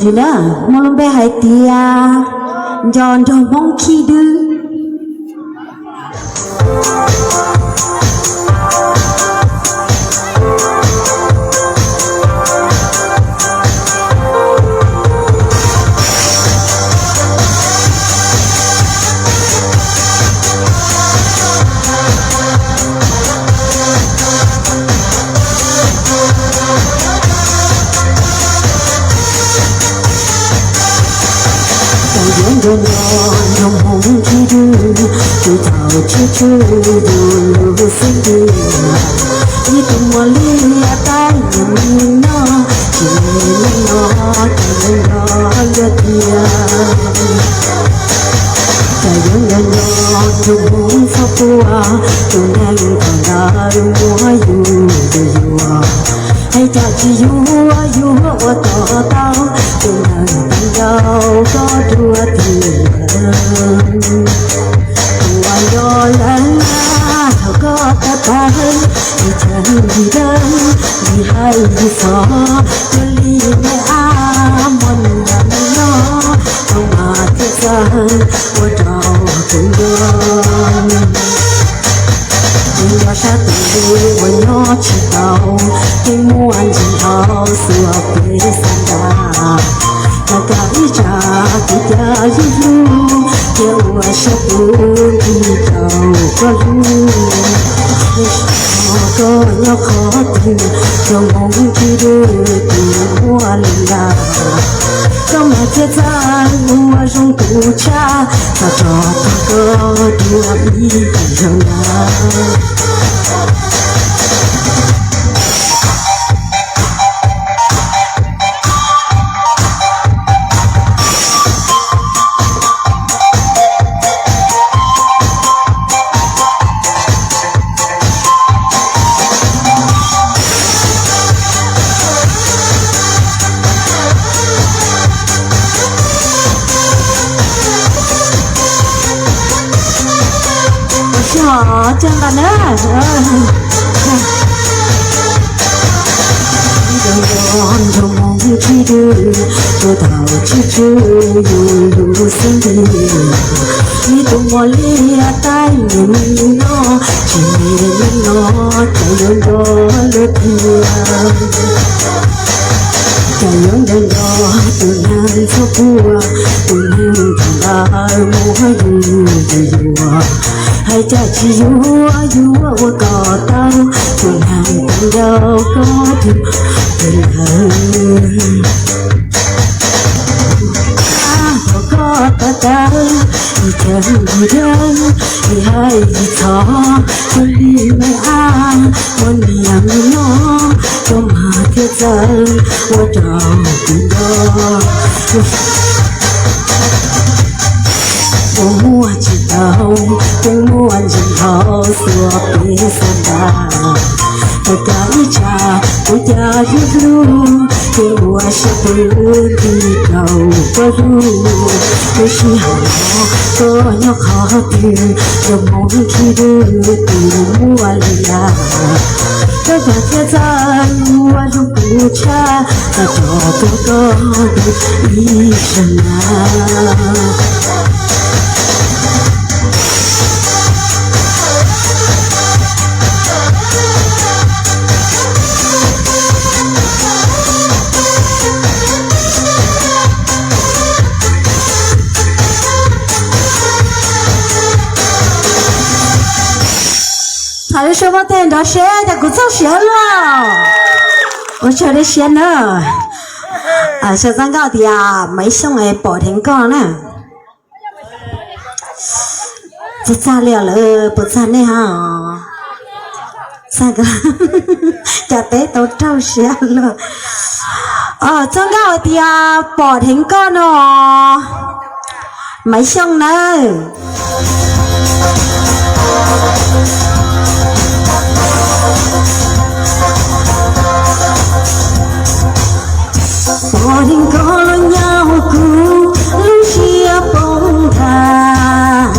Chị nè, mong luôn bé hai tia, John trong mong khi đưa. Đồn trong hồng chi đưa chú thảo chi chú đồn lưu sinh đưa như từng mùa ly tay nhìn nó chỉ nên nó chẳng nó lướt kia trời dân dân nó trong hồng sao qua chú nên còn đã mua dù hay cha chỉ dù tỏ tao chú nên đâu có đua tiền ngoài đó lần nào có ta ta vì chẳng vì đơn vì hay vì khó tôi ly mẹ muốn làm nó không mà thiết gian của trào cùng đơn nhưng mà sao tôi với nó chỉ tao cái muốn chỉ thao xưa về sang đà cái cha cái cha yêu kêu sao tôi đi đâu có lu có nhau khó tìm trong mong chỉ đưa tìm mua là trong mà thế gian mua trong tủ cha ta cho ta có đưa đi trong nhà chân là nữa trong mong chi đưa tôi thảo chi chú dù sinh đi như tôi mò lia tay nhìn nó chỉ nhìn nó chẳng đơn đó lướt kia chẳng những đơn đó từ nay cho qua từ nay thằng đã mua dù hay cha chỉ dù có tao từ nay thằng đâu có thêm tình hơn có ta ta vì chẳng vì đơn vì hay vì khó tôi đi mẹ muốn làm nó trong mà thiết gian qua trào tình đó mua chỉ tao cũng mua chỉ thao xua bê san đà cái cha của cha giúp luôn kêu mua sẽ tới đi đâu có luôn tôi chỉ hỏi có nhau khó tìm trong mong khi đưa tìm mua là các bạn thế gian mua trong tủ cha ta cho tôi có được đi chân还有什么等到谁的不走线了？我觉得线了，小张搞的呀，没想来白天搞呢，这咋了了？不咋的哈，三个，这得都走线了，张搞的呀，白天搞呢，没想呢。bỏ đình có nhau cũ lúc chia bóng thang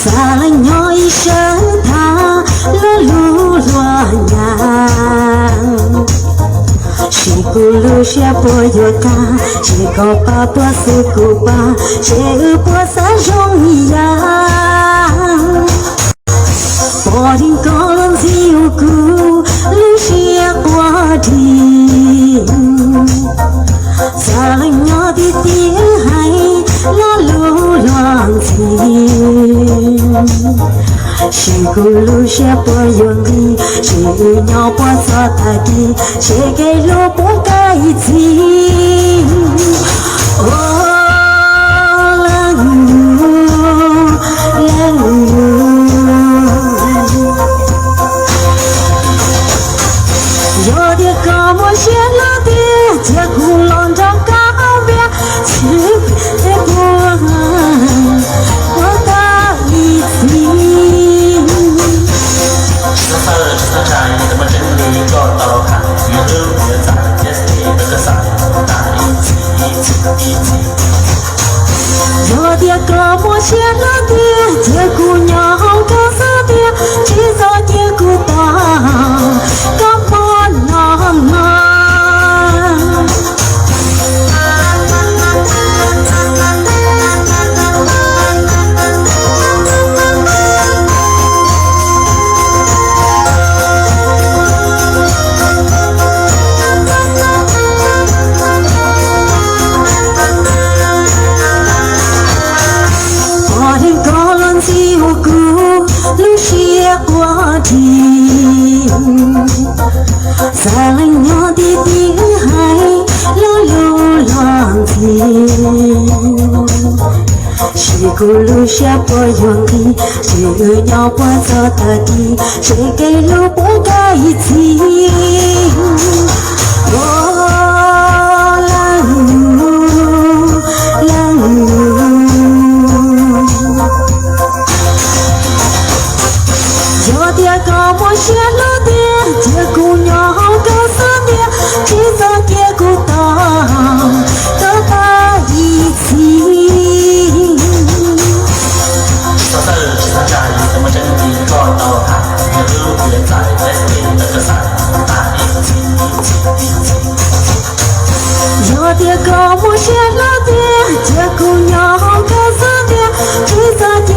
xa lạnh nhói sớm tha lỡ lũ loa nhàng chỉ cô lưu 波有大，谁高巴波斯古巴，谁波萨容易呀。我听高冷自由故，路线花题。撒了鸟的地海，那路浪情。谁咕噜谁波用力，谁鸟波做大地，谁给路不改情。哦，冷雨，冷雨。有的高莫些了的，结果浪着高边，去的过我的一起。13站，你怎么真的找到看？雨后别在，也是那个啥，大一起。有的高莫些了的，结果鸟高色的，制造的古巴。撒了鸟的地海，流浪情。谁咕噜谁波用力，谁鸟波做大地，谁给路不改情。哦，冷雨，冷雨。有的高莫些路的，结果鸟高色的，制造的古道都在一起。13站，你怎么真的找到看？雨后别在，也是那个啥，大一起。有的高莫些路的，结果鸟高色的，制造的